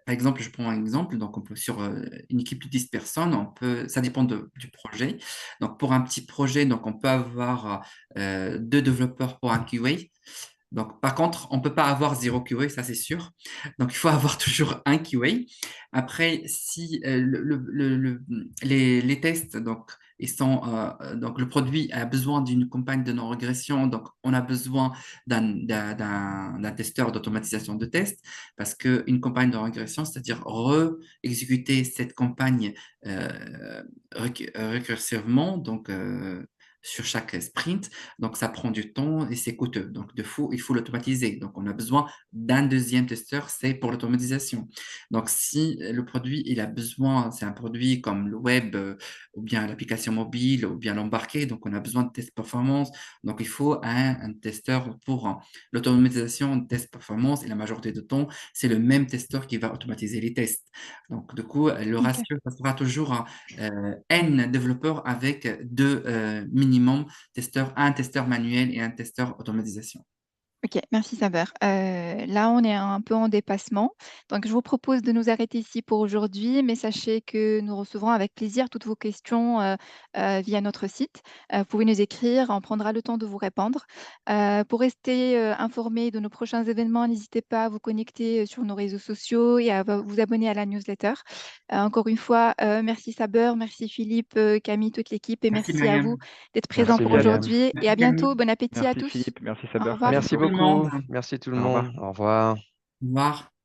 par exemple, je prends un exemple, donc on peut, sur une équipe de 10 personnes, ça dépend du projet. Donc, pour un petit projet, donc, on peut avoir 2 développeurs pour un QA. Donc, par contre, on ne peut pas avoir 0 QA, ça c'est sûr. Donc, il faut avoir toujours un QA. Après, si les tests, donc, donc, le produit a besoin d'une campagne de non-régression, donc on a besoin d'un testeur d'automatisation de tests, parce qu'une campagne de régression, c'est-à-dire re-exécuter cette campagne récursivement, donc sur chaque sprint, donc ça prend du temps et c'est coûteux. Donc, il faut l'automatiser. Donc, on a besoin d'un deuxième testeur, c'est pour l'automatisation. Donc, si le produit, il a besoin, c'est un produit comme le web, ou bien l'application mobile, ou bien l'embarqué, donc on a besoin de test performance. Donc, il faut un testeur pour l'automatisation, test performance, et la majorité du temps, c'est le même testeur qui va automatiser les tests. Donc, du coup, le ok. ratio, ça sera toujours N développeurs avec deux minimum testeurs, un testeur manuel et un testeur automatisation. Ok, merci Saber. Là, on est un peu en dépassement. Donc, je vous propose de nous arrêter ici pour aujourd'hui, mais sachez que nous recevrons avec plaisir toutes vos questions via notre site. Vous pouvez nous écrire, on prendra le temps de vous répondre. Pour rester informé de nos prochains événements, n'hésitez pas à vous connecter sur nos réseaux sociaux et à vous abonner à la newsletter. Encore une fois, merci Saber, merci Philippe, Camille, toute l'équipe, et Merci merci à vous Mariam. d'être présents Merci pour Myriam. aujourd'hui. Et à Merci bientôt. Camille. Bon appétit à Merci tous. Philippe, merci Au Saber, revoir. à Merci Merci tout bientôt. le monde. beaucoup. Merci tout le Au revoir. monde. Au revoir. Au revoir.